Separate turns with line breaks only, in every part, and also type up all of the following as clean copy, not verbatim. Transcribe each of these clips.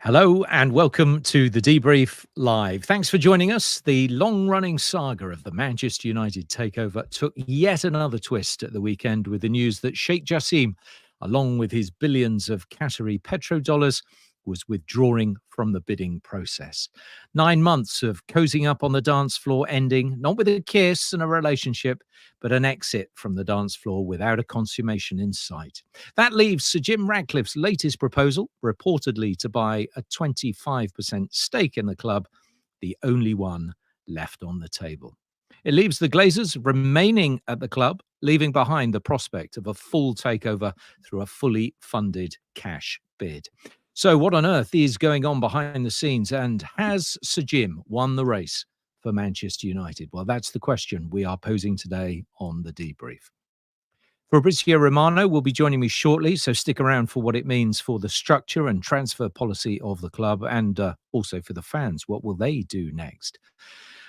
Hello and welcome to the Debrief Live. Thanks for joining us. The long-running saga of the Manchester United takeover took yet another twist at the weekend with the news that Sheikh Jassim, along with his billions of Qatari petrodollars, was withdrawing from the bidding process. 9 months of cozying up on the dance floor ending, not with a kiss and a relationship, but an exit from the dance floor without a consummation in sight. That leaves Sir Jim Ratcliffe's latest proposal, reportedly to buy a 25% stake in the club, the only one left on the table. It leaves the Glazers remaining at the club, leaving behind the prospect of a full takeover through a fully funded cash bid. So what on earth is going on behind the scenes, and has Sir Jim won the race for Manchester United? Well, that's the question we are posing today on the Debrief. Fabrizio Romano will be joining me shortly, so stick around for what it means for the structure and transfer policy of the club, and also for the fans. What will they do next?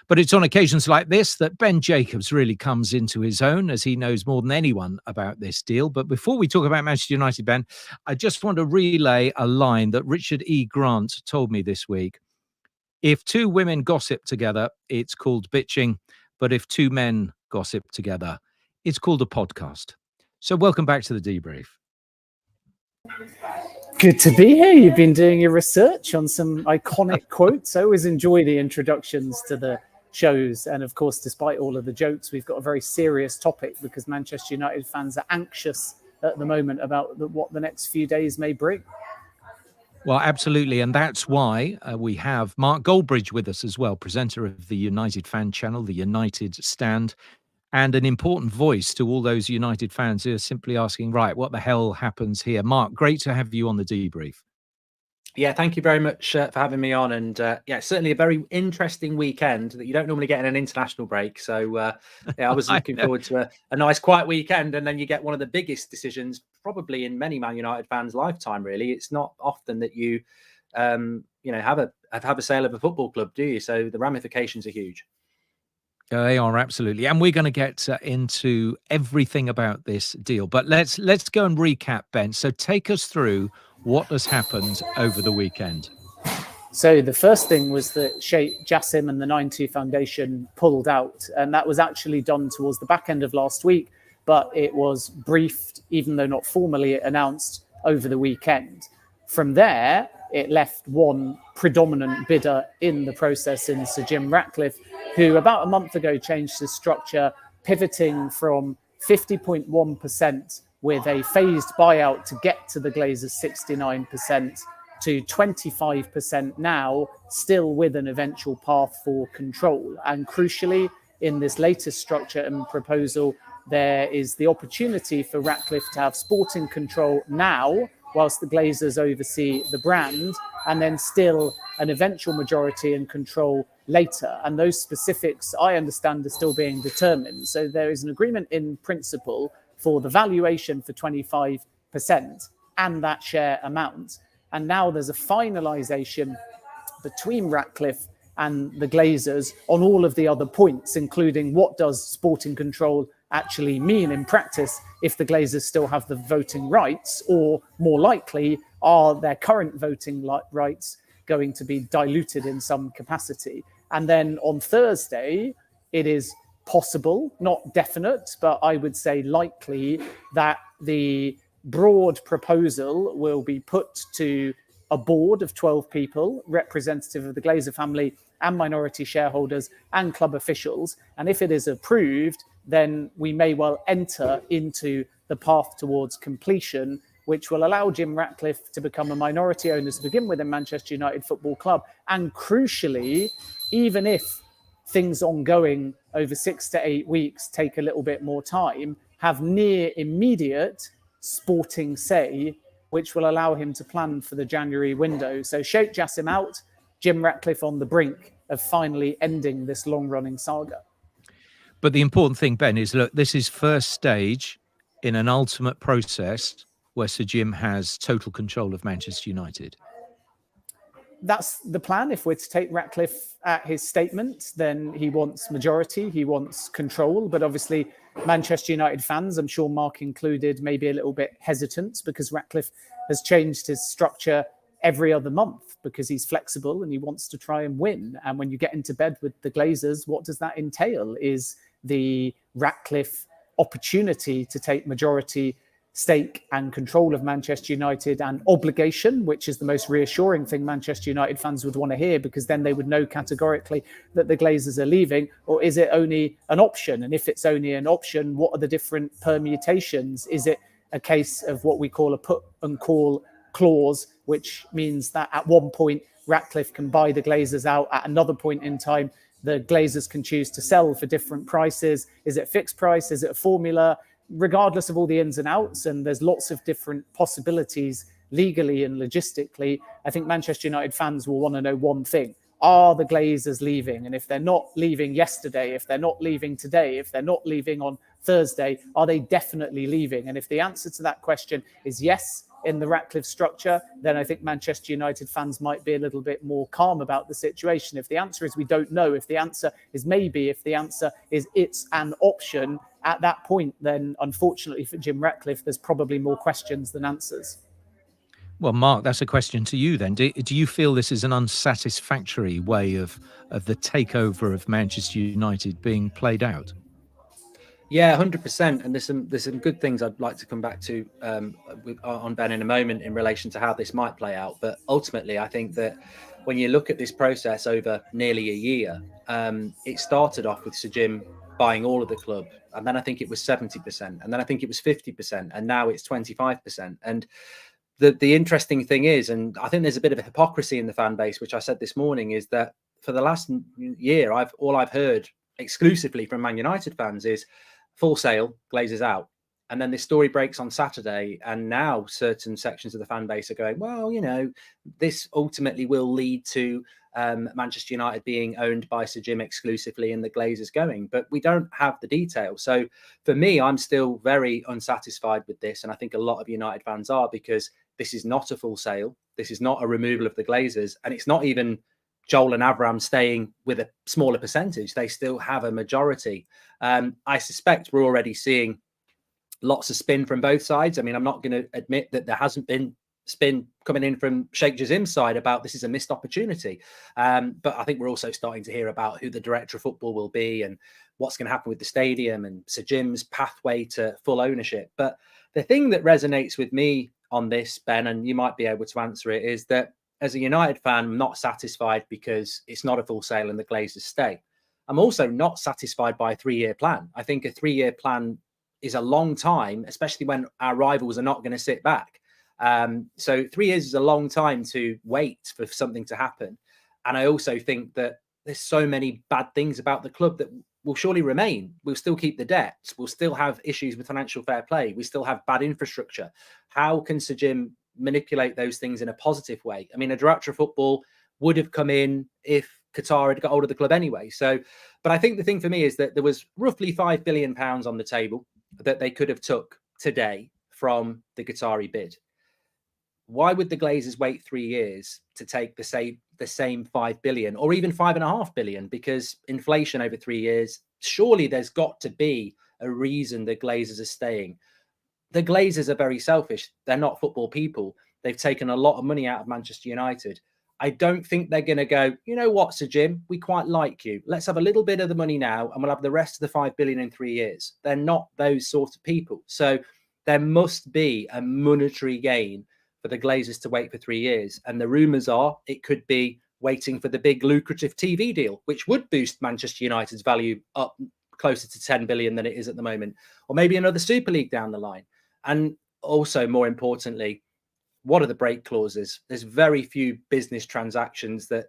But it's on occasions like this that Ben Jacobs really comes into his own, as he knows more than anyone about this deal. But before we talk about Manchester United, Ben, I just want to relay a line that Richard E. Grant told me this week. If two women gossip together, it's called bitching. But if two men gossip together, it's called a podcast. So welcome back to the Debrief.
Good to be here. You've been doing your research on some iconic quotes. I always enjoy the introductions to the shows. And of course, despite all of the jokes, we've got a very serious topic because Manchester United fans are anxious at the moment about what the next few days may bring.
Well, absolutely. And that's why we have Mark Goldbridge with us as well, presenter of the United fan channel, the United Stand, and an important voice to all those United fans who are simply asking, right, what the hell happens here? Mark, great to have you on the Debrief.
Yeah, thank you very much for having me on. And yeah, certainly a very interesting weekend that you don't normally get in an international break. So yeah, I was looking forward to a nice quiet weekend. And then you get one of the biggest decisions probably in many Man United fans' lifetime, really. It's not often that you have a sale of a football club, do you? So the ramifications are huge.
They are, absolutely. And we're going to get into everything about this deal. But let's go and recap, Ben. So take us through what has happened over the weekend.
So the first thing was that Sheikh Jassim and the 9-2 Foundation pulled out. And that was actually done towards the back end of last week. But it was briefed, even though not formally announced, over the weekend. From there, it left one predominant bidder in the process in Sir Jim Ratcliffe, who about a month ago changed his structure, pivoting from 50.1% with a phased buyout to get to the Glazers' 69% to 25% now, still with an eventual path for control. And crucially, in this latest structure and proposal, there is the opportunity for Ratcliffe to have sporting control now, whilst the Glazers oversee the brand, and then still an eventual majority and control later. And those specifics, I understand, are still being determined. So there is an agreement in principle for the valuation for 25% and that share amount. And now there's a finalisation between Ratcliffe and the Glazers on all of the other points, including what does sporting control actually mean in practice if the Glazers still have the voting rights, or more likely, are their current voting rights going to be diluted in some capacity? And then on Thursday, it is possible, not definite, but I would say likely, that the broad proposal will be put to a board of 12 people, representative of the Glazer family and minority shareholders and club officials. And if it is approved, then we may well enter into the path towards completion, which will allow Jim Ratcliffe to become a minority owner to begin with in Manchester United Football Club. And crucially, even if things ongoing over 6 to 8 weeks take a little bit more time, have near immediate sporting say, which will allow him to plan for the January window. So Sheikh Jassim out, Jim Ratcliffe on the brink of finally ending this long-running saga.
But the important thing, Ben, is, look, this is first stage in an ultimate process where Sir Jim has total control of Manchester United.
That's the plan. If we're to take Ratcliffe at his statement, then he wants majority, he wants control. But obviously, Manchester United fans, I'm sure Mark included, may be a little bit hesitant because Ratcliffe has changed his structure every other month because he's flexible and he wants to try and win. And when you get into bed with the Glazers, what does that entail? Is the Ratcliffe opportunity to take majority stake and control of Manchester United and obligation, which is the most reassuring thing Manchester United fans would want to hear, because then they would know categorically that the Glazers are leaving? Or is it only an option? And if it's only an option, what are the different permutations? Is it a case of what we call a put and call clause, which means that at one point Ratcliffe can buy the Glazers out, at another point in time the Glazers can choose to sell for different prices? Is it a fixed price? Is it a formula? Regardless of all the ins and outs, and there's lots of different possibilities legally and logistically, I think Manchester United fans will want to know one thing: are the Glazers leaving? And if they're not leaving yesterday, if they're not leaving today, if they're not leaving on Thursday, are they definitely leaving? And if the answer to that question is yes, in the Ratcliffe structure, then I think Manchester United fans might be a little bit more calm about the situation. If the answer is we don't know, if the answer is maybe, if the answer is it's an option, at that point, then unfortunately for Jim Ratcliffe, there's probably more questions than answers.
Well, Mark, that's a question to you then. Do you feel this is an unsatisfactory way of the takeover of Manchester United being played out?
Yeah, 100%. And there's some good things I'd like to come back to on Ben in a moment in relation to how this might play out. But ultimately, I think that when you look at this process over nearly a year, it started off with Sir Jim buying all of the club, and then I think it was 70%, and then I think it was 50%, and now it's 25%. And the interesting thing is, and I think there's a bit of a hypocrisy in the fan base, which I said this morning, is that for the last year, all I've heard exclusively from Man United fans is full sale, Glazers out. And then this story breaks on Saturday, and now certain sections of the fan base are going, well, you know, this ultimately will lead to Manchester United being owned by Sir Jim exclusively and the Glazers going. But we don't have the details. So for me, I'm still very unsatisfied with this. And I think a lot of United fans are, because this is not a full sale. This is not a removal of the Glazers. And it's not even Joel and Avram staying with a smaller percentage. They still have a majority. I suspect we're already seeing lots of spin from both sides. I mean, I'm not going to admit that there hasn't been spin coming in from Sheikh Jassim's side about this is a missed opportunity. But I think we're also starting to hear about who the director of football will be and what's going to happen with the stadium and Sir Jim's pathway to full ownership. But the thing that resonates with me on this, Ben, and you might be able to answer it, is that as a United fan, I'm not satisfied because it's not a full sale and the Glazers stay. I'm also not satisfied by a 3-year plan. I think a 3-year plan is a long time, especially when our rivals are not going to sit back. So 3 years is a long time to wait for something to happen. And I also think that there's so many bad things about the club that will surely remain. We'll still keep the debt. We'll still have issues with financial fair play. We still have bad infrastructure. How can Sir Jim manipulate those things in a positive way? I mean, a director of football would have come in if Qatar had got hold of the club anyway. So, but I think the thing for me is that there was roughly £5 billion on the table that they could have took today from the Qatari bid. Why would the Glazers wait 3 years to take the same 5 billion or even 5.5 billion? Because inflation over 3 years, surely there's got to be a reason the Glazers are staying. The Glazers are very selfish. They're not football people. They've taken a lot of money out of Manchester United. I don't think they're going to go, you know what, Sir Jim, we quite like you. Let's have a little bit of the money now and we'll have the rest of the 5 billion in 3 years. They're not those sort of people. So there must be a monetary gain for the Glazers to wait for 3 years. And the rumours are it could be waiting for the big lucrative TV deal, which would boost Manchester United's value up closer to 10 billion than it is at the moment. Or maybe another Super League down the line. And also, more importantly, what are the break clauses? There's very few business transactions that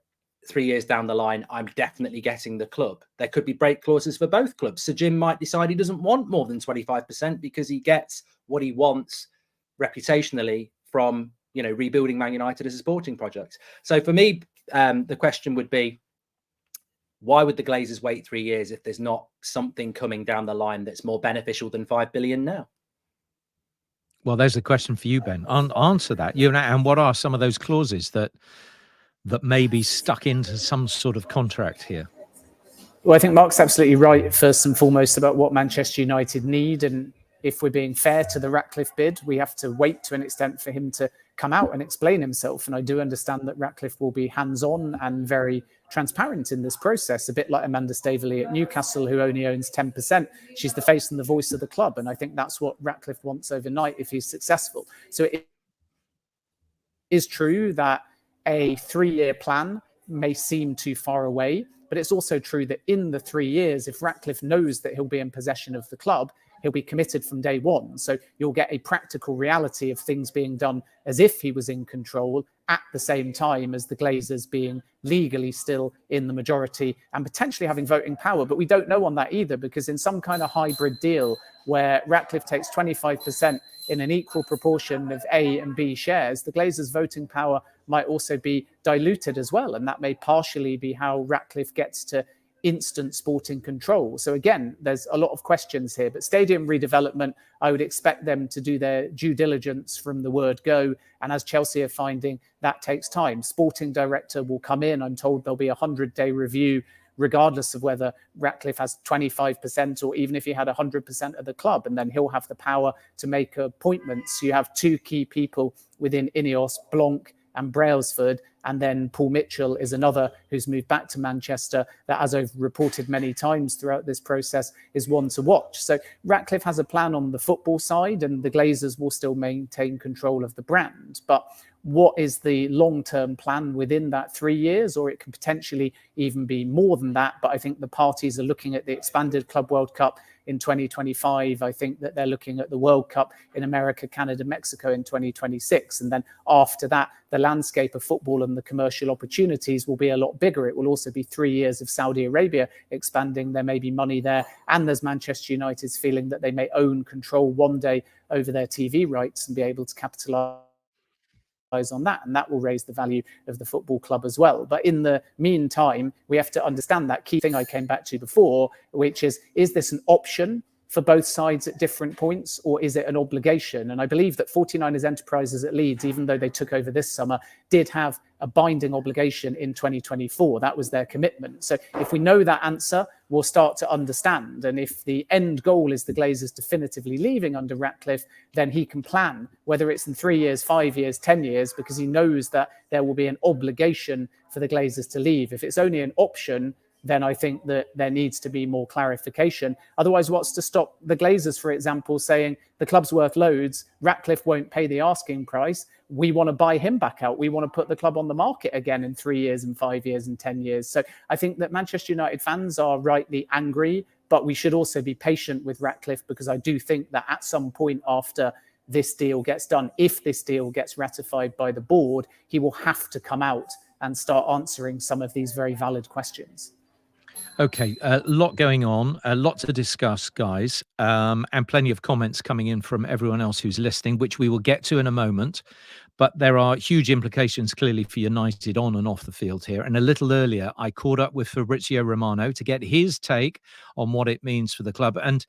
3 years down the line, I'm definitely getting the club. There could be break clauses for both clubs. Sir Jim might decide he doesn't want more than 25% because he gets what he wants reputationally from, you know, rebuilding Man United as a sporting project. So for me, the question would be, why would the Glazers wait 3 years if there's not something coming down the line that's more beneficial than 5 billion now?
Well, there's a question for you, Ben. Answer that. You know, and what are some of those clauses that may be stuck into some sort of contract here?
Well, I think Mark's absolutely right, first and foremost, about what Manchester United need. And if we're being fair to the Ratcliffe bid, we have to wait to an extent for him to come out and explain himself. And I do understand that Ratcliffe will be hands-on and very transparent in this process, a bit like Amanda Staveley at Newcastle, who only owns 10%. She's the face and the voice of the club. And I think that's what Ratcliffe wants overnight if he's successful. So it is true that a 3-year plan may seem too far away, but it's also true that in the 3 years, if Ratcliffe knows that he'll be in possession of the club, he'll be committed from day one. So you'll get a practical reality of things being done as if he was in control at the same time as the Glazers being legally still in the majority and potentially having voting power. But we don't know on that either, because in some kind of hybrid deal where Ratcliffe takes 25% in an equal proportion of A and B shares, the Glazers' voting power might also be diluted as well. And that may partially be how Ratcliffe gets to instant sporting control. So again, there's a lot of questions here, but stadium redevelopment, I would expect them to do their due diligence from the word go. And as Chelsea are finding, that takes time. Sporting director will come in. I'm told there'll be a 100-day review, regardless of whether Ratcliffe has 25% or even if he had 100% of the club. And then he'll have the power to make appointments. You have two key people within Ineos, Blanc and Brailsford, and then Paul Mitchell is another who's moved back to Manchester that, as I've reported many times throughout this process, is one to watch. So Ratcliffe has a plan on the football side, and the Glazers will still maintain control of the brand. But what is the long-term plan within that 3 years? Or it can potentially even be more than that. But I think the parties are looking at the expanded Club World Cup in 2025. I think that they're looking at the World Cup in America, Canada, Mexico in 2026. And then after that, the landscape of football and the commercial opportunities will be a lot bigger. It will also be 3 years of Saudi Arabia expanding. There may be money there. And there's Manchester United's feeling that they may own control one day over their TV rights and be able to capitalise on that, and that will raise the value of the football club as well. But in the meantime, we have to understand that key thing I came back to before, which is this an option for both sides at different points, or is it an obligation? And I believe that 49ers Enterprises at Leeds, even though they took over this summer, did have a binding obligation in 2024. That was their commitment. So if we know that answer, we'll start to understand. And if the end goal is the Glazers definitively leaving under Ratcliffe, then he can plan, whether it's in 3 years, 5 years, 10 years, because he knows that there will be an obligation for the Glazers to leave. If it's only an option, then I think that there needs to be more clarification. Otherwise, what's to stop the Glazers, for example, saying the club's worth loads, Ratcliffe won't pay the asking price, we want to buy him back out, we want to put the club on the market again in 3 years and 5 years and 10 years. So I think that Manchester United fans are rightly angry, but we should also be patient with Ratcliffe, because I do think that at some point after this deal gets done, if this deal gets ratified by the board, he will have to come out and start answering some of these very valid questions.
Okay, a lot going on, a lot to discuss, guys, and plenty of comments coming in from everyone else who's listening, which we will get to in a moment. But there are huge implications clearly for United on and off the field here. And a little earlier, I caught up with Fabrizio Romano to get his take on what it means for the club. And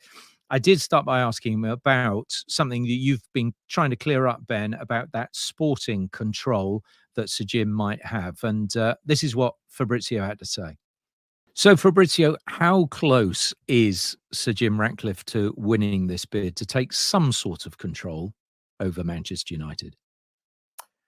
I did start by asking him about something that you've been trying to clear up, Ben, about that sporting control that Sir Jim might have. And this is what Fabrizio had to say. So, Fabrizio, how close is Sir Jim Ratcliffe to winning this bid to take some sort of control over Manchester United?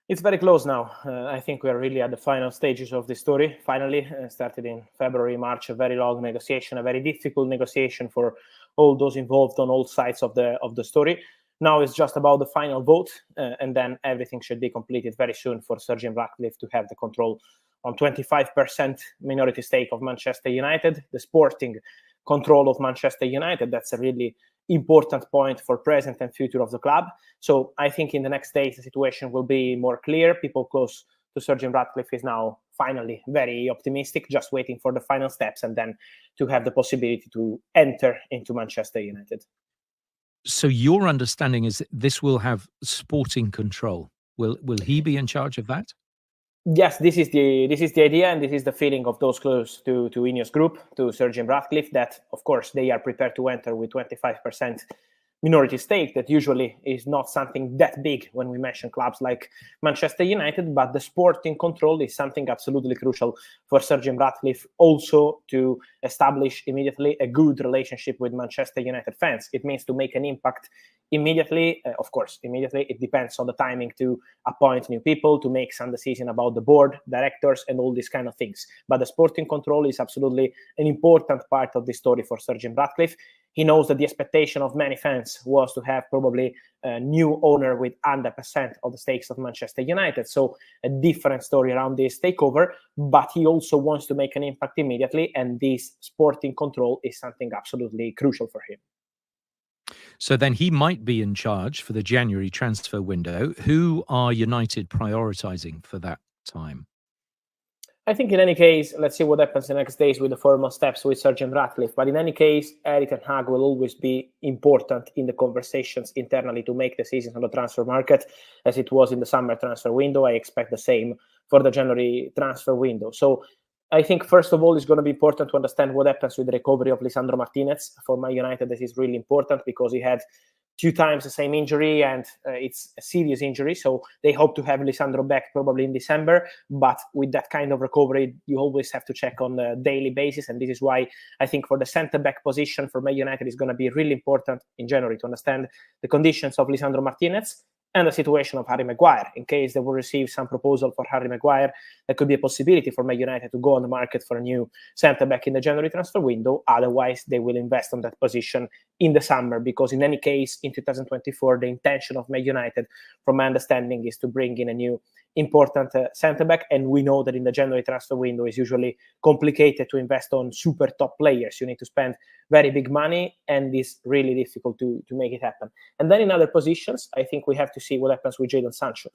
It's very close now. I think we're really at the final stages of the story. Finally, started in February, March, a very long negotiation, a very difficult negotiation for all those involved on all sides of the story. Now it's just about the final vote, and then everything should be completed very soon for Sir Jim Ratcliffe to have the control on 25% minority stake of Manchester United, the sporting control of Manchester United. That's a really important point for present and future of the club. So I think in the next days, the situation will be more clear. People close to Sir Jim Ratcliffe is now finally very optimistic, just waiting for the final steps and then to have the possibility to enter into Manchester United.
So your understanding is that this will have sporting control. Will he be in charge of that?
Yes, this is the idea, and this is the feeling of those close to Ineos Group, to Sir Jim Ratcliffe, that of course they are prepared to enter with 25% minority stake that usually is not something that big when we mention clubs like Manchester United, but the sporting control is something absolutely crucial for Sir Jim Ratcliffe also to establish immediately a good relationship with Manchester United fans. It means to make an impact immediately. Of course, immediately it depends on the timing to appoint new people, to make some decision about the board, directors, and all these kind of things. But the sporting control is absolutely an important part of the story for Sir Jim Ratcliffe. He knows that the expectation of many fans was to have probably a new owner with 100% of the stakes of Manchester United. So a different story around this takeover, but he also wants to make an impact immediately. And this sporting control is something absolutely crucial for him.
So then he might be in charge for the January transfer window. Who are United prioritising for that time?
I think in any case, let's see what happens the next days with the formal steps with Sir Jim Ratcliffe. But in any case, Erik ten Hag will always be important in the conversations internally to make decisions on the transfer market, as it was in the summer transfer window. I expect the same for the January transfer window. So I think, first of all, it's going to be important to understand what happens with the recovery of Lisandro Martinez. For Man United, this is really important because he had 2 times the same injury, and it's a serious injury. So they hope to have Lisandro back probably in December. But with that kind of recovery, you always have to check on a daily basis. And this is why I think for the centre-back position for Man United is going to be really important in January to understand the conditions of Lisandro Martinez and the situation of Harry Maguire. In case they will receive some proposal for Harry Maguire, there could be a possibility for Man United to go on the market for a new centre-back in the January transfer window. Otherwise, they will invest on that position in the summer, because in any case, in 2024, the intention of Man United, from my understanding, is to bring in a new important centre-back. And we know that in the January transfer window is usually complicated to invest on super top players. You need to spend very big money, and it's really difficult to make it happen. And then in other positions, I think we have to see what happens with Jadon Sancho.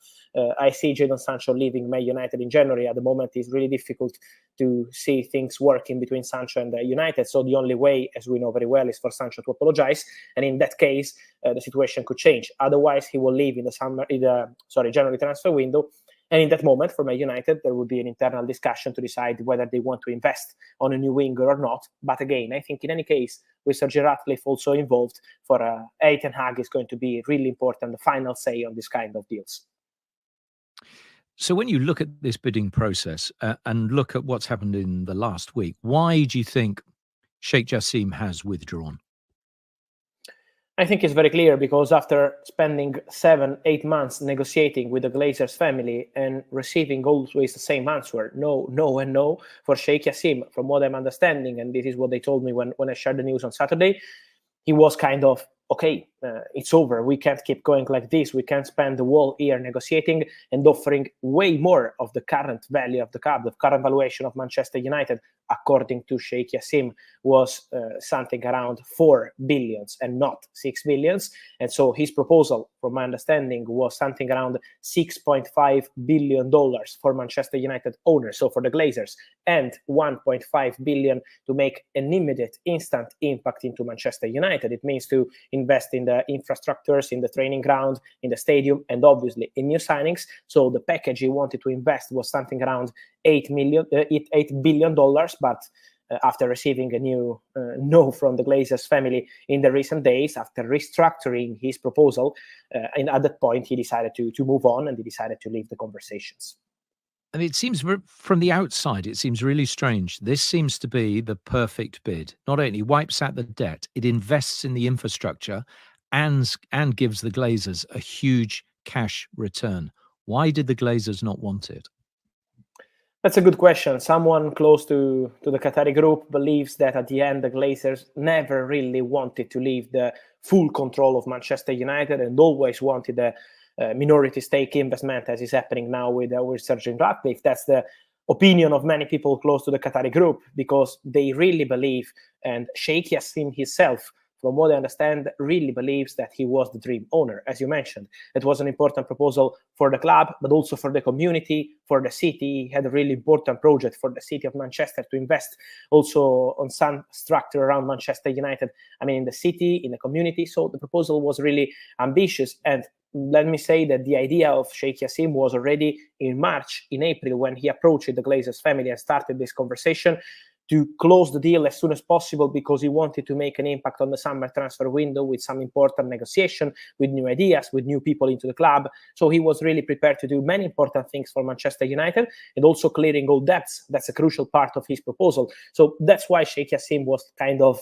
I see Jadon Sancho leaving Man United in January. At the moment, it's really difficult to see things working between Sancho and United. So the only way, as we know very well, is for Sancho to apologize. And in that case, the situation could change. Otherwise, he will leave in the January transfer window. And in that moment, for Man United, there will be an internal discussion to decide whether they want to invest on a new winger or not. But again, I think in any case, with Sir Jim Ratcliffe also involved, for Erik ten Hag is going to be really important, the final say on this kind of deals.
So when you look at this bidding process and look at what's happened in the last week, why do you think Sheikh Jassim has withdrawn?
I think it's very clear, because after spending 7-8 months negotiating with the Glazers family and receiving always the same answer, no, no, and no, for Sheikh Jassim, from what I'm understanding, and this is what they told me when I shared the news on Saturday, he was kind of, okay, it's over. We can't keep going like this. We can't spend the whole year negotiating and offering way more of the current value of the club. The current valuation of Manchester United, according to Sheikh Jassim, was something around 4 billions and not 6 billions. And so his proposal, from my understanding, was something around $6.5 billion for Manchester United owners, so for the Glazers, and 1.5 billion to make an immediate, instant impact into Manchester United. It means to invest in the infrastructures, in the training ground, in the stadium, and obviously in new signings. So the package he wanted to invest was something around $8 billion. But after receiving a new no from the Glazers family in the recent days, after restructuring his proposal, and at that point he decided to move on, and he decided to leave the conversations.
And it seems from the outside, it seems really strange. This seems to be the perfect bid. Not only wipes out the debt, it invests in the infrastructure and gives the Glazers a huge cash return. Why did the Glazers not want it?
That's a good question. Someone close to the Qatari group believes that at the end, the Glazers never really wanted to leave the full control of Manchester United and always wanted a minority stake investment, as is happening now with Sir Jim Ratcliffe. That's the opinion of many people close to the Qatari group, because they really believe, and Sheikh Jassim himself, from what I understand, really believes that he was the dream owner. As you mentioned, it was an important proposal for the club, but also for the community, for the city. He had a really important project for the city of Manchester to invest also on some structure around Manchester United. I mean, in the city, in the community. So the proposal was really ambitious. And let me say that the idea of Sheikh Jassim was already in March, in April, when he approached the Glazers family and started this conversation, to close the deal as soon as possible because he wanted to make an impact on the summer transfer window with some important negotiation, with new ideas, with new people into the club. So he was really prepared to do many important things for Manchester United, and also clearing all debts. That's a crucial part of his proposal. So that's why Sheikh Yassim was kind of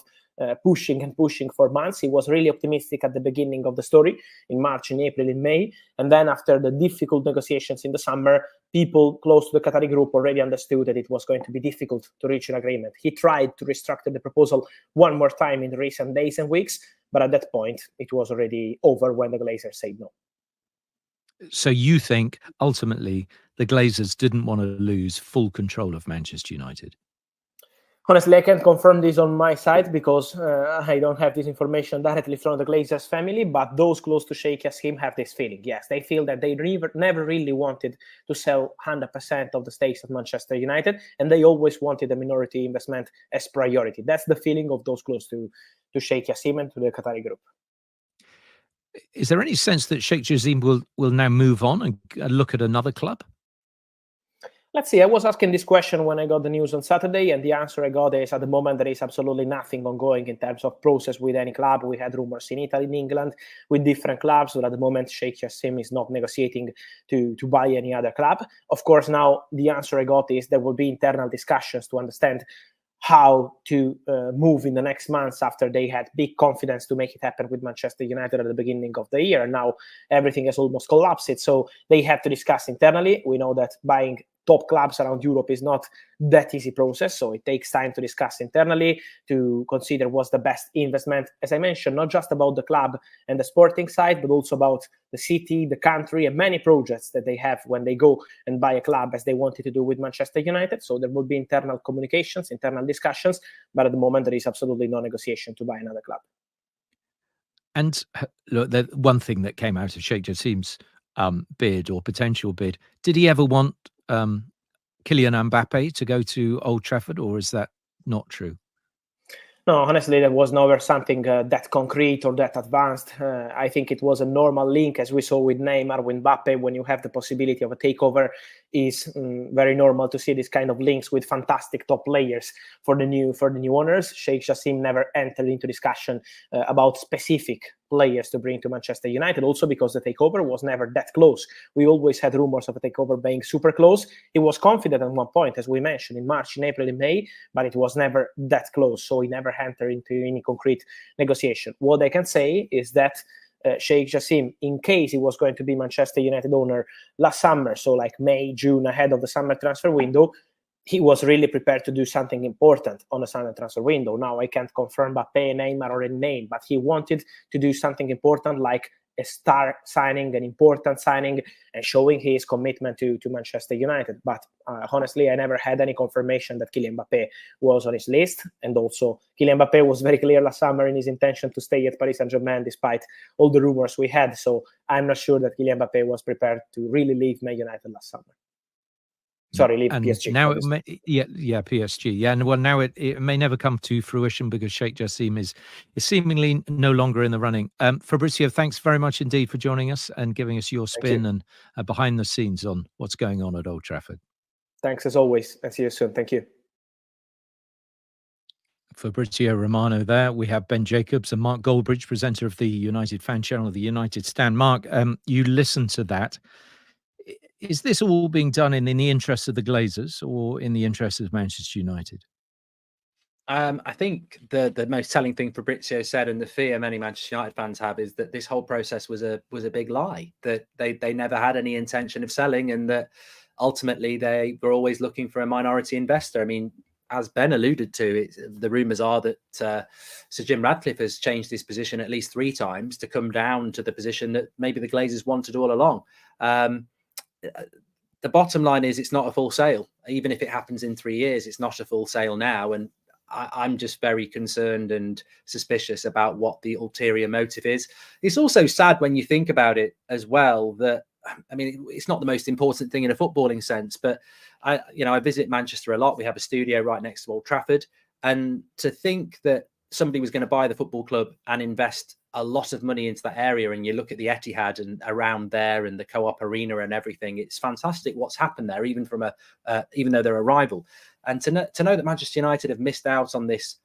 pushing for months. He was really optimistic at the beginning of the story, in March, in April, in May. And then after the difficult negotiations in the summer, people close to the Qatari group already understood that it was going to be difficult to reach an agreement. He tried to restructure the proposal one more time in the recent days and weeks, but at that point, it was already over when the Glazers said no.
So you think, ultimately, the Glazers didn't want to lose full control of Manchester United?
Honestly, I can't confirm this on my side because I don't have this information directly from the Glazers family, but those close to Sheikh Yassim have this feeling. Yes, they feel that they never really wanted to sell 100% of the stakes of Manchester United, and they always wanted a minority investment as priority. That's the feeling of those close to Sheikh Yassim and to the Qatari group.
Is there any sense that Sheikh Yassim will now move on and look at another club?
Let's see. I was asking this question when I got the news on Saturday, and the answer I got is at the moment there is absolutely nothing ongoing in terms of process with any club. We had rumors in Italy, in England, with different clubs, but at the moment Sheikh Yassim is not negotiating to buy any other club. Of course, now the answer I got is there will be internal discussions to understand how to move in the next months after they had big confidence to make it happen with Manchester United at the beginning of the year. Now everything has almost collapsed. So they have to discuss internally. We know that buying top clubs around Europe is not that easy process. So it takes time to discuss internally, to consider what's the best investment. As I mentioned, not just about the club and the sporting side, but also about the city, the country, and many projects that they have when they go and buy a club, as they wanted to do with Manchester United. So there will be internal communications, internal discussions, but at the moment there is absolutely no negotiation to buy another club.
And look, the one thing that came out of Sheikh Jassim's bid or potential bid, did he ever want Kylian Mbappe to go to Old Trafford, or is that not true?
No, honestly, there was never something that concrete or that advanced. I think it was a normal link, as we saw with Neymar, with Mbappe. When you have the possibility of a takeover, is very normal to see this kind of links with fantastic top players for the new owners. Sheikh Jassim never entered into discussion about specific players to bring to Manchester United, also because the takeover was never that close. We always had rumors of a takeover being super close. He was confident at one point, as we mentioned, in March, in April, in May, but it was never that close. So he never entered into any concrete negotiation. What I can say is that Sheikh Jassim, in case he was going to be Manchester United owner last summer, so like May, June, ahead of the summer transfer window, he was really prepared to do something important on the summer transfer window. Now, I can't confirm Mbappe, Neymar, or a name, but he wanted to do something important like a star signing, an important signing, and showing his commitment to Manchester United. But honestly, I never had any confirmation that Kylian Mbappe was on his list. And also, Kylian Mbappe was very clear last summer in his intention to stay at Paris Saint-Germain, despite all the rumors we had. So I'm not sure that Kylian Mbappe was prepared to really leave Man United last summer. Sorry, leave
and
PSG.
Now it may, PSG. Yeah, and well, now it may never come to fruition because Sheikh Jassim is seemingly no longer in the running. Fabrizio, thanks very much indeed for joining us and giving us your spin and behind the scenes on what's going on at Old Trafford.
Thanks as always, and see you soon. Thank you.
Fabrizio Romano there. We have Ben Jacobs and Mark Goldbridge, presenter of the United fan channel, the United Stand. Mark, you listened to that. Is this all being done in the interest of the Glazers or in the interest of Manchester United?
I think the most telling thing Fabrizio said, and the fear many Manchester United fans have, is that this whole process was a big lie. That they never had any intention of selling, and that ultimately they were always looking for a minority investor. I mean, as Ben alluded to, the rumours are that Sir Jim Ratcliffe has changed his position at least 3 times to come down to the position that maybe the Glazers wanted all along. The bottom line is it's not a full sale. Even if it happens in 3 years, it's not a full sale now. And I'm just very concerned and suspicious about what the ulterior motive is. It's also sad when you think about it as well that, I mean, it's not the most important thing in a footballing sense, but I visit Manchester a lot. We have a studio right next to Old Trafford. And to think that somebody was going to buy the football club and invest a lot of money into that area, and you look at the Etihad and around there and the Co-op Arena and everything, it's fantastic what's happened there, even from even though they're a rival. And to know that Manchester United have missed out on this,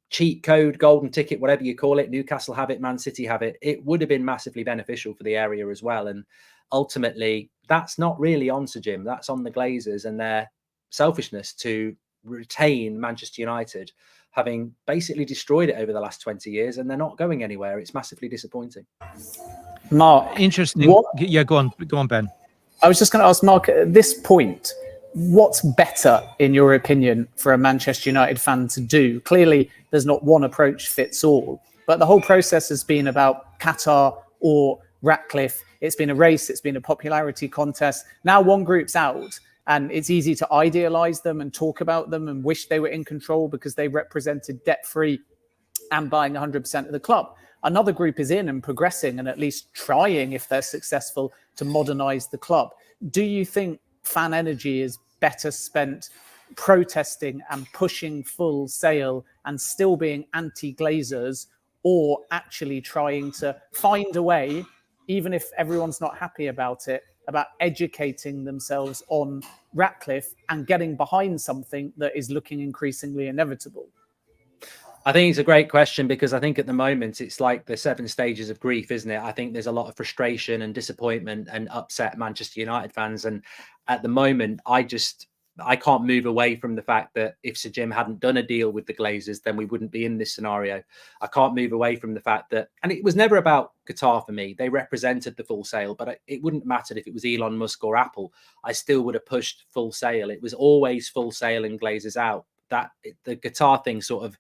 cheat code, golden ticket, whatever you call it, Newcastle have it, Man City have it, it would have been massively beneficial for the area as well. And ultimately, that's not really on Sir Jim, that's on the Glazers and their selfishness to retain Manchester United, having basically destroyed it over the last 20 years, and they're not going anywhere. It's massively disappointing.
Mark,
interesting. Yeah, go on, Ben.
I was just going to ask Mark, at this point, what's better, in your opinion, for a Manchester United fan to do? Clearly, there's not one approach fits all, but the whole process has been about Qatar or Ratcliffe. It's been a race. It's been a popularity contest. Now one group's out, and it's easy to idealize them and talk about them and wish they were in control because they represented debt-free and buying 100% of the club. Another group is in and progressing and at least trying, if they're successful, to modernize the club. Do you think fan energy is better spent protesting and pushing full sail and still being anti-Glazers, or actually trying to find a way, even if everyone's not happy about it, about educating themselves on Ratcliffe and getting behind something that is looking increasingly inevitable?
I think it's a great question, because I think at the moment it's like the 7 stages of grief, isn't it? I think there's a lot of frustration and disappointment and upset Manchester United fans. And at the moment, I can't move away from the fact that if Sir Jim hadn't done a deal with the Glazers, then we wouldn't be in this scenario. I can't move away from the fact that, and it was never about Qatar for me. They represented the full sale, but it wouldn't matter if it was Elon Musk or Apple. I still would have pushed full sale. It was always full sale and Glazers out. The Qatar thing sort of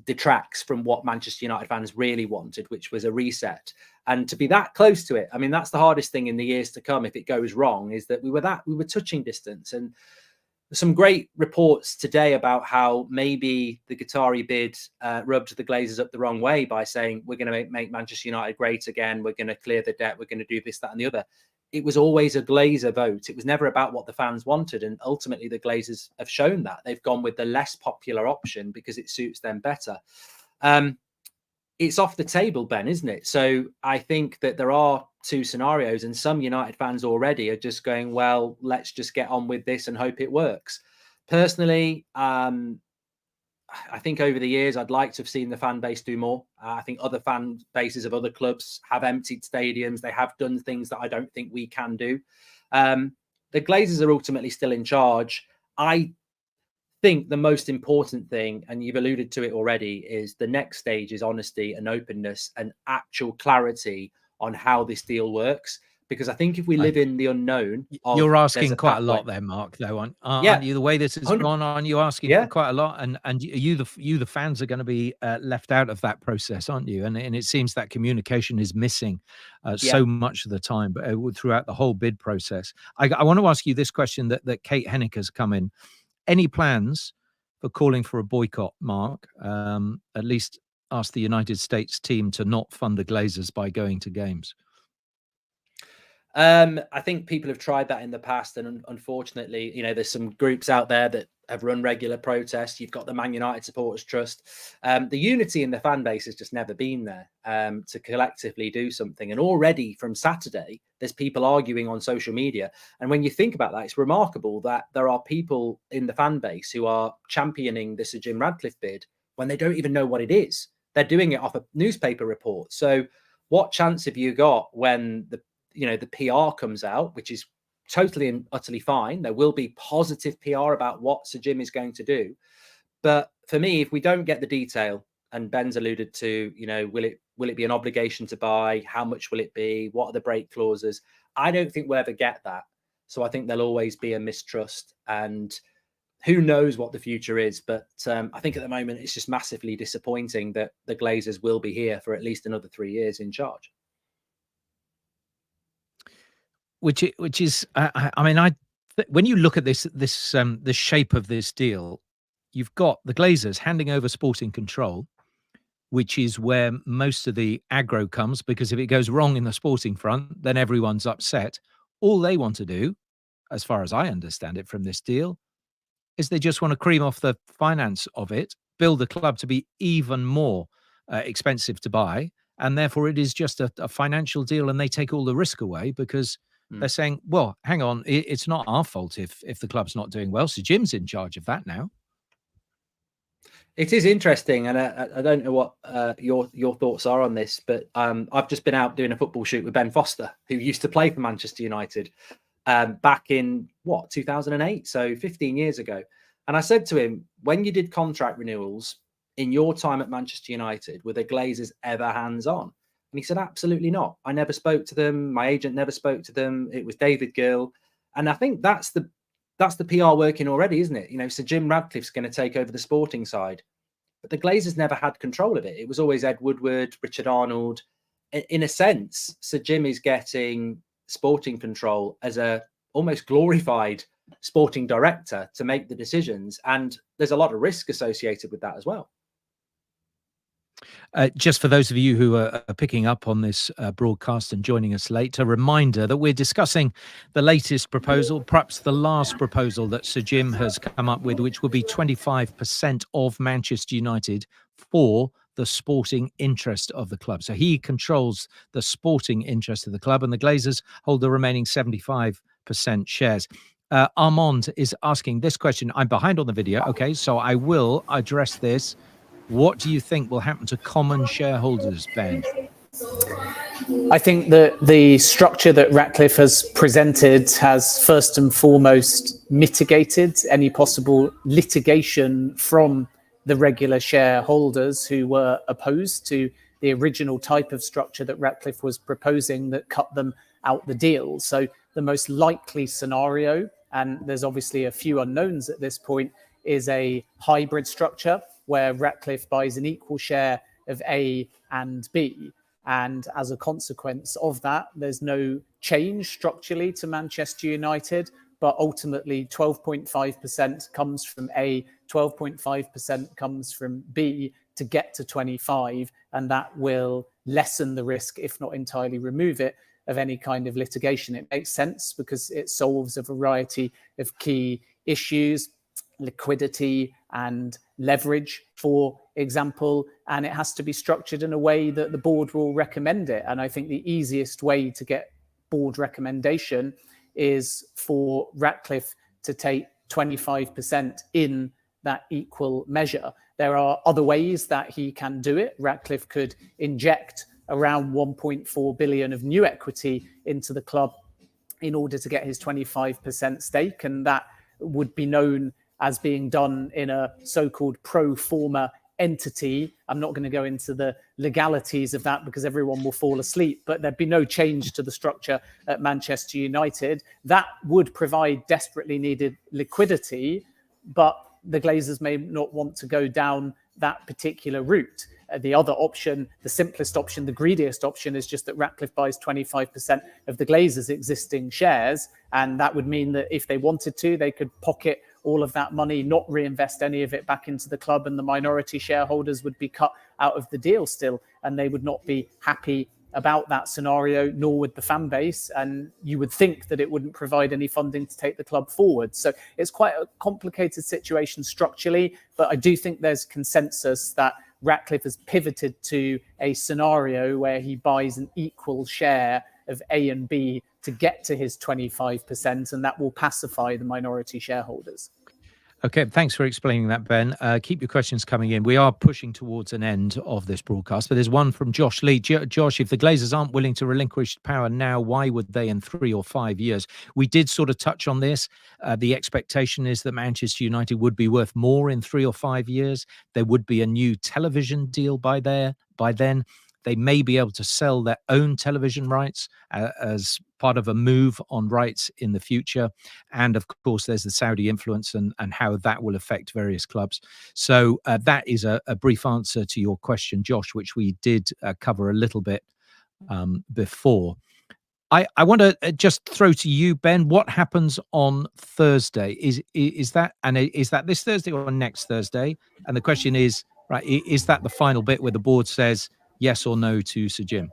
detracts from what Manchester United fans really wanted, which was a reset. And to be that close to it, I mean, that's the hardest thing in the years to come if it goes wrong, is that we were touching distance. And some great reports today about how maybe the Qatari bid rubbed the Glazers up the wrong way by saying, we're going to make Manchester United great again, we're going to clear the debt, we're going to do this, that and the other. It was always a Glazer vote. It was never about what the fans wanted. And ultimately, the Glazers have shown that. They've gone with the less popular option because it suits them better. It's off the table, Ben, isn't it? So I think that there are 2 scenarios, and some United fans already are just going, well, let's just get on with this and hope it works. Personally, I think over the years, I'd like to have seen the fan base do more. I think other fan bases of other clubs have emptied stadiums. They have done things that I don't think we can do. The Glazers are ultimately still in charge. I think the most important thing, and you've alluded to it already, is the next stage is honesty and openness and actual clarity on how this deal works. Because I think if we live in the unknown,
you're asking quite a lot there, Mark, though, aren't you? The way this has gone on, you're asking for quite a lot, and you the fans are going to be left out of that process, aren't you? And it seems that communication is missing so much of the time, but throughout the whole bid process. I want to ask you this question that Kate Hennick has come in. Any plans for calling for a boycott, Mark? At least ask the United States team to not fund the Glazers by going to games.
I think people have tried that in the past, and unfortunately, there's some groups out there that have run regular protests. You've got the Man United Supporters Trust. The unity in the fan base has just never been there to collectively do something. And already from Saturday, there's people arguing on social media. And when you think about that, it's remarkable that there are people in the fan base who are championing the Sir Jim Ratcliffe bid when they don't even know what it is. They're doing it off a newspaper report. So what chance have you got when the PR comes out, which is totally and utterly fine? There will be positive PR about what Sir Jim is going to do. But for me, if we don't get the detail, and Ben's alluded to, will it be an obligation to buy? How much will it be? What are the break clauses? I don't think we'll ever get that. So I think there'll always be a mistrust, and who knows what the future is. But I think at the moment, it's just massively disappointing that the Glazers will be here for at least another 3 years in charge.
Which is, when you look at the shape of this deal, you've got the Glazers handing over sporting control, which is where most of the aggro comes, because if it goes wrong in the sporting front, then everyone's upset. All they want to do, as far as I understand it from this deal, is they just want to cream off the finance of it build the club to be even more expensive to buy. And therefore, it is just a financial deal, and they take all the risk away because they're saying, well, hang on, it's not our fault if the club's not doing well. So Jim's in charge of that now.
It is interesting, and I don't know what your thoughts are on this, but I've just been out doing a football shoot with Ben Foster, who used to play for Manchester United back in, 2008, so 15 years ago. And I said to him, when you did contract renewals in your time at Manchester United, were the Glazers ever hands-on? And he said, absolutely not. I never spoke to them. My agent never spoke to them. It was David Gill. And I think that's the PR working already, isn't it? Sir Jim Ratcliffe's going to take over the sporting side. But the Glazers never had control of it. It was always Ed Woodward, Richard Arnold. In a sense, Sir Jim is getting sporting control as a almost glorified sporting director to make the decisions. And there's a lot of risk associated with that as well.
Just for those of you who are picking up on this broadcast and joining us late, a reminder that we're discussing the latest proposal, perhaps the last proposal that Sir Jim has come up with, which will be 25% of Manchester United for the sporting interest of the club. So he controls the sporting interest of the club, and the Glazers hold the remaining 75% shares. Armand is asking this question. I'm behind on the video. Okay, so I will address this. What do you think will happen to common shareholders, Ben?
I think that the structure that Ratcliffe has presented has first and foremost mitigated any possible litigation from the regular shareholders who were opposed to the original type of structure that Ratcliffe was proposing that cut them out the deal. So the most likely scenario, and there's obviously a few unknowns at this point, is a hybrid structure where Ratcliffe buys an equal share of A and B. And as a consequence of that, there's no change structurally to Manchester United, but ultimately 12.5% comes from A, 12.5% comes from B to get to 25. And that will lessen the risk, if not entirely remove it, of any kind of litigation. It makes sense because it solves a variety of key issues, liquidity and leverage, for example, and it has to be structured in a way that the board will recommend it. And I think the easiest way to get board recommendation is for Ratcliffe to take 25% in that equal measure. There are other ways that he can do it. Ratcliffe could inject around 1.4 billion of new equity into the club in order to get his 25% stake, and that would be known as being done in a so-called pro forma entity. I'm not going to go into the legalities of that because everyone will fall asleep, but there'd be no change to the structure at Manchester United. That would provide desperately needed liquidity, but the Glazers may not want to go down that particular route. The other option, the simplest option, the greediest option, is just that Ratcliffe buys 25% of the Glazers' existing shares. And that would mean that if they wanted to, they could pocket all of that money, not reinvest any of it back into the club, and the minority shareholders would be cut out of the deal still. And they would not be happy about that scenario, nor would the fan base. And you would think that it wouldn't provide any funding to take the club forward. So it's quite a complicated situation structurally, but I do think there's consensus that Ratcliffe has pivoted to a scenario where he buys an equal share of A and B to get to his 25%, and that will pacify the minority shareholders.
Okay, thanks for explaining that, Ben. Keep your questions coming in. We are pushing towards an end of this broadcast, but there's one from Josh Lee. Josh, if the Glazers aren't willing to relinquish power now, why would they in 3 or 5 years? We did sort of touch on this. The expectation is that Manchester United would be worth more in 3 or 5 years. There would be a new television deal by then. They may be able to sell their own television rights as part of a move on rights in the future. And of course, there's the Saudi influence and how that will affect various clubs. So that is a brief answer to your question, Josh, which we did cover a little bit before. I want to just throw to you, Ben, what happens on Thursday? Is that this Thursday or next Thursday? And the question is, right, is that the final bit where the board says yes or no to Sir Jim?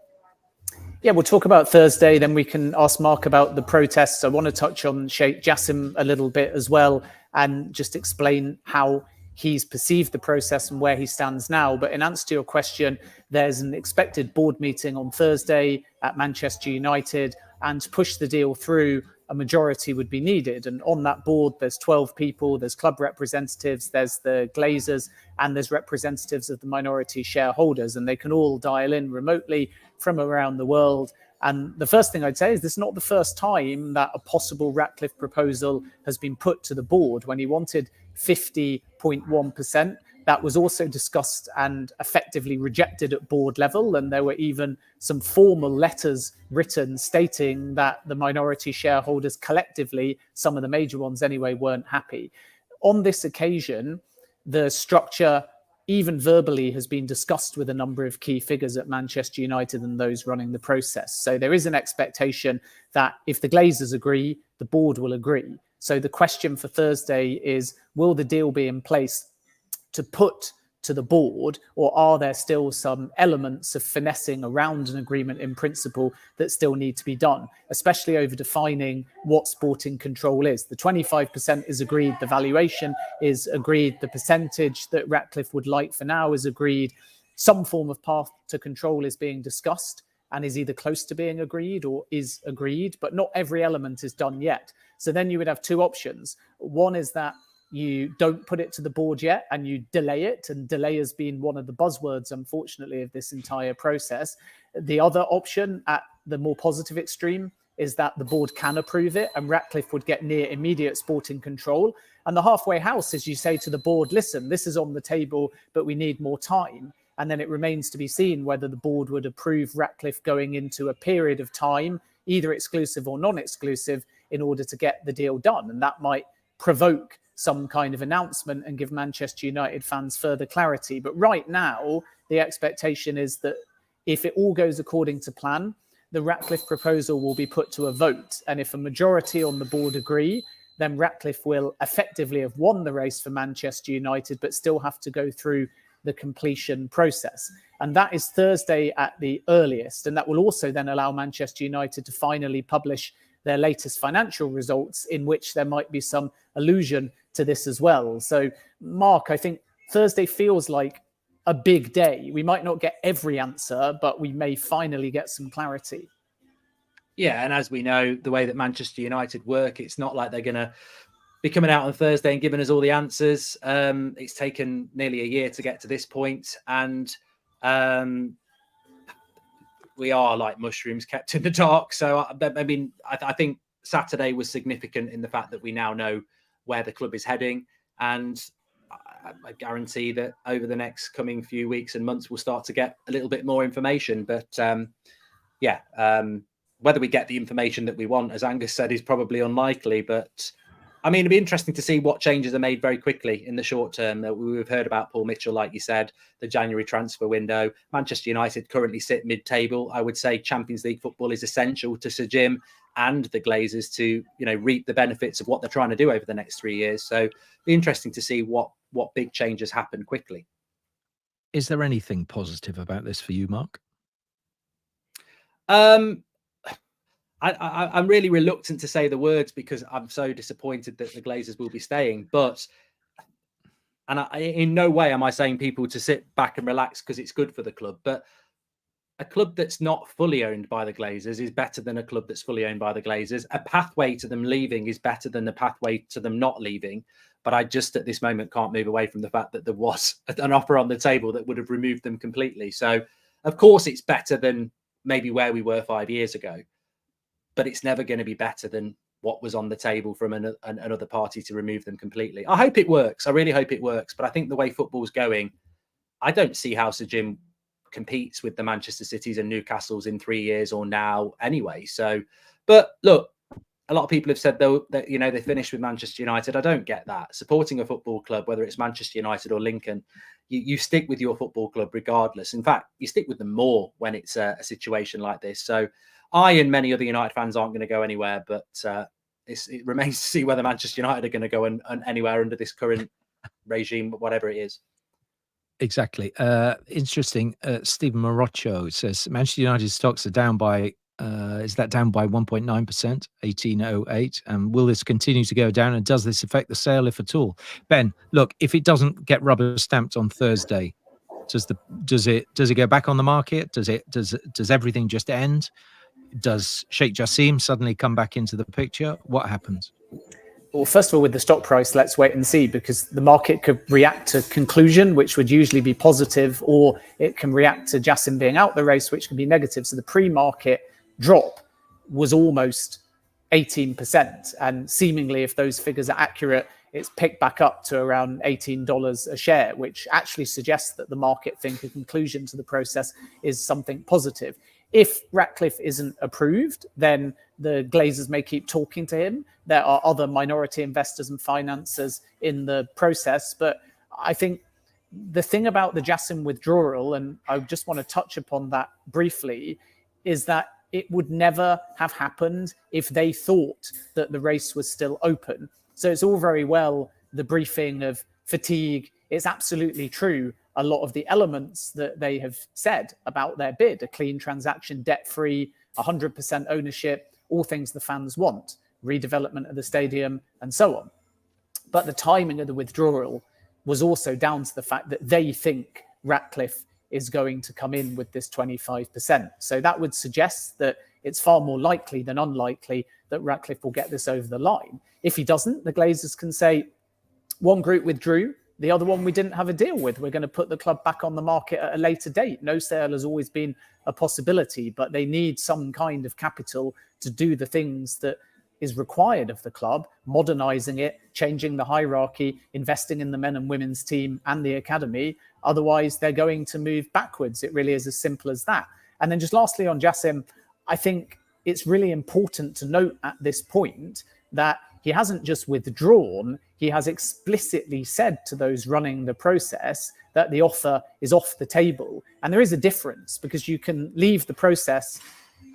Yeah, we'll talk about Thursday, then we can ask Mark about the protests. I want to touch on Sheikh Jassim a little bit as well and just explain how he's perceived the process and where he stands now. But in answer to your question, there's an expected board meeting on Thursday at Manchester United, and to push the deal through, a majority would be needed. And on that board, there's 12 people, there's club representatives, there's the Glazers, and there's representatives of the minority shareholders, and they can all dial in remotely from around the world. And the first thing I'd say is this is not the first time that a possible Ratcliffe proposal has been put to the board. When he wanted 50.1%, that was also discussed and effectively rejected at board level. And there were even some formal letters written stating that the minority shareholders collectively, some of the major ones anyway, weren't happy. On this occasion, the structure, even verbally, has been discussed with a number of key figures at Manchester United and those running the process. So there is an expectation that if the Glazers agree, the board will agree. So the question for Thursday is, will the deal be in place to put to the board, or are there still some elements of finessing around an agreement in principle that still need to be done, especially over defining what sporting control is? The 25% is agreed, the valuation is agreed, the percentage that Ratcliffe would like for now is agreed. Some form of path to control is being discussed and is either close to being agreed or is agreed, but not every element is done yet. So then you would have two options. One is that you don't put it to the board yet and you delay it, and delay has been one of the buzzwords, unfortunately, of this entire process. The other option, at the more positive extreme, is that the board can approve it and Ratcliffe would get near immediate sporting control. And the halfway house is you say to the board, listen, this is on the table, but we need more time. And then it remains to be seen whether the board would approve Ratcliffe going into a period of time, either exclusive or non-exclusive, in order to get the deal done. And that might provoke some kind of announcement and give Manchester United fans further clarity. But right now, the expectation is that if it all goes according to plan, the Ratcliffe proposal will be put to a vote. And if a majority on the board agree, then Ratcliffe will effectively have won the race for Manchester United, but still have to go through the completion process. And that is Thursday at the earliest. And that will also then allow Manchester United to finally publish their latest financial results, in which there might be some allusion to this as well. So, Mark, I think Thursday feels like a big day. We might not get every answer, but we may finally get some clarity.
Yeah, and as we know, the way that Manchester United work, it's not like they're going to be coming out on Thursday and giving us all the answers. It's taken nearly a year to get to this point, and we are like mushrooms kept in the dark. So, I mean, I think Saturday was significant in the fact that we now know where the club is heading. And I guarantee that over the next coming few weeks and months, we'll start to get a little bit more information. But whether we get the information that we want, as Angus said, is probably unlikely. But I mean, it'd be interesting to see what changes are made very quickly in the short term. We've heard about Paul Mitchell, like you said, the January transfer window. Manchester United currently sit mid-table. I would say Champions League football is essential to Sir Jim and the Glazers to, reap the benefits of what they're trying to do over the next 3 years. So it'd be interesting to see what big changes happen quickly.
Is there anything positive about this for you, Mark?
I'm really reluctant to say the words because I'm so disappointed that the Glazers will be staying. But, in no way am I saying people to sit back and relax because it's good for the club. But a club that's not fully owned by the Glazers is better than a club that's fully owned by the Glazers. A pathway to them leaving is better than the pathway to them not leaving. But I just at this moment can't move away from the fact that there was an offer on the table that would have removed them completely. So, of course, it's better than maybe where we were 5 years ago. But it's never going to be better than what was on the table from another party to remove them completely. I hope it works. I really hope it works. But I think the way football's going, I don't see how Sir Jim competes with the Manchester Cities and Newcastles in 3 years or now anyway. So, but look, a lot of people have said though that, they finished with Manchester United. I don't get that. Supporting a football club, whether it's Manchester United or Lincoln, you stick with your football club regardless. In fact, you stick with them more when it's a situation like this. So I and many other United fans aren't going to go anywhere, but it remains to see whether Manchester United are going to go anywhere under this current regime, whatever it is.
Exactly. Interesting. Stephen Morocho says Manchester United stocks are down by Is that down by 1.9%, 1808? And will this continue to go down? And does this affect the sale, if at all? Ben, look, if it doesn't get rubber stamped on Thursday, does it go back on the market? Does everything just end? Does Sheikh Jassim suddenly come back into the picture? What happens?
Well, first of all, with the stock price, let's wait and see, because the market could react to conclusion, which would usually be positive, or it can react to Jassim being out the race, which can be negative. So the pre-market drop was almost 18%. And seemingly, if those figures are accurate, it's picked back up to around $18 a share, which actually suggests that the market think a conclusion to the process is something positive. If Ratcliffe isn't approved, then the Glazers may keep talking to him. There are other minority investors and financiers in the process. But I think the thing about the Jassim withdrawal, and I just want to touch upon that briefly, is that it would never have happened if they thought that the race was still open. So it's all very well the briefing of fatigue. It's absolutely true. A lot of the elements that they have said about their bid, a clean transaction, debt-free, 100% ownership, all things the fans want, redevelopment of the stadium, and so on. But the timing of the withdrawal was also down to the fact that they think Ratcliffe is going to come in with this 25%. So that would suggest that it's far more likely than unlikely that Ratcliffe will get this over the line. If he doesn't, the Glazers can say, one group withdrew, the other one we didn't have a deal with. We're going to put the club back on the market at a later date. No sale has always been a possibility, but they need some kind of capital to do the things that is required of the club, modernising it, changing the hierarchy, investing in the men and women's team and the academy. Otherwise, they're going to move backwards. It really is as simple as that. And then just lastly on Jassim, I think it's really important to note at this point that he hasn't just withdrawn, he has explicitly said to those running the process that the offer is off the table. And there is a difference, because you can leave the process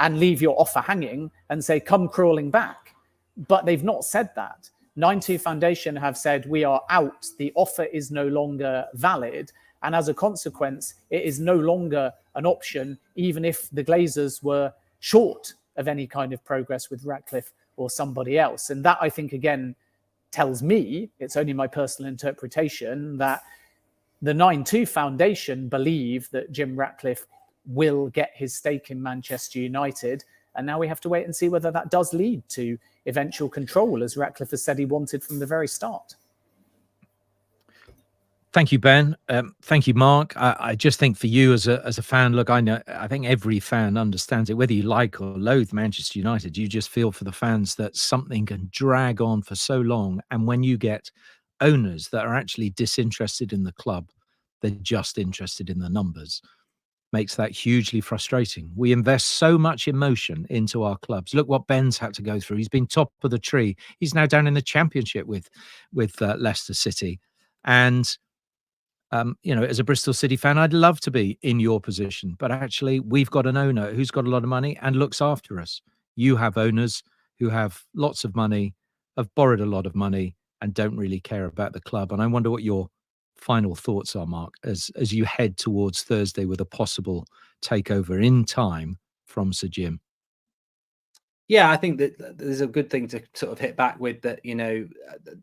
and leave your offer hanging and say, come crawling back. But they've not said that. 9-2 Foundation have said, we are out, the offer is no longer valid. And as a consequence, it is no longer an option, even if the Glazers were short of any kind of progress with Ratcliffe or somebody else. And that, I think, again, tells me, it's only my personal interpretation, that the 9-2 Foundation believe that Jim Ratcliffe will get his stake in Manchester United. And now we have to wait and see whether that does lead to eventual control, as Ratcliffe has said he wanted from the very start.
Thank you, Ben. Thank you, Mark. I just think for you as a fan, look, I think every fan understands it, whether you like or loathe Manchester United. You just feel for the fans that something can drag on for so long. And when you get owners that are actually disinterested in the club, they're just interested in the numbers, makes that hugely frustrating. We invest so much emotion into our clubs. Look what Ben's had to go through. He's been top of the tree. He's now down in the Championship with Leicester City. And as a Bristol City fan, I'd love to be in your position, but actually we've got an owner who's got a lot of money and looks after us. You have owners who have lots of money, have borrowed a lot of money, and don't really care about the club. And I wonder what your final thoughts are, Mark, as you head towards Thursday with a possible takeover in time from Sir Jim.
Yeah, I think that there's a good thing to sort of hit back with that,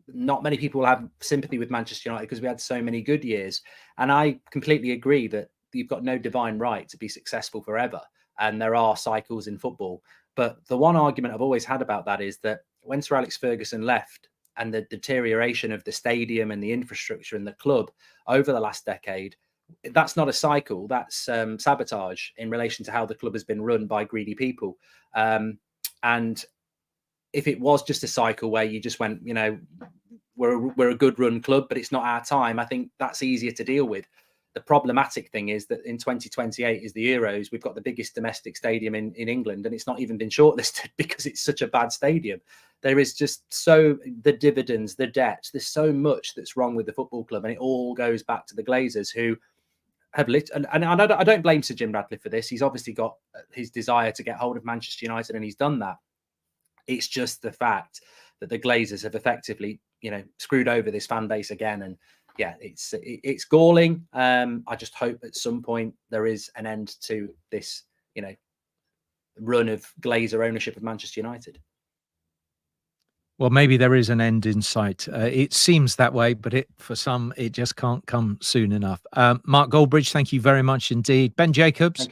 not many people have sympathy with Manchester United because we had so many good years. And I completely agree that you've got no divine right to be successful forever. And there are cycles in football. But the one argument I've always had about that is that when Sir Alex Ferguson left and the deterioration of the stadium and the infrastructure and the club over the last decade, that's not a cycle. That's sabotage in relation to how the club has been run by greedy people. And if it was just a cycle where you just went, we're a good run club, but it's not our time, I think that's easier to deal with. The problematic thing is that in 2028 is the Euros. We've got the biggest domestic stadium in England, and it's not even been shortlisted because it's such a bad stadium. There is just the dividends, the debt, there's so much that's wrong with the football club. And it all goes back to the Glazers, who have and I don't blame Sir Jim Ratcliffe for this. He's obviously got his desire to get hold of Manchester United, and he's done that. It's just the fact that the Glazers have effectively, screwed over this fan base again. And yeah, it's galling. I just hope at some point there is an end to this, run of Glazer ownership of Manchester United.
Well, maybe there is an end in sight. It seems that way, but for some, it just can't come soon enough. Mark Goldbridge, thank you very much indeed. Ben Jacobs,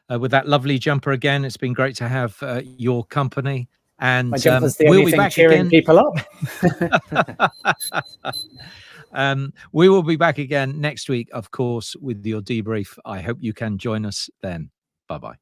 with that lovely jumper again. It's been great to have your company. And
my jumper's the
we'll
only
be
thing
back
cheering
again.
people up.
We will be back again next week, of course, with your debrief. I hope you can join us then. Bye-bye.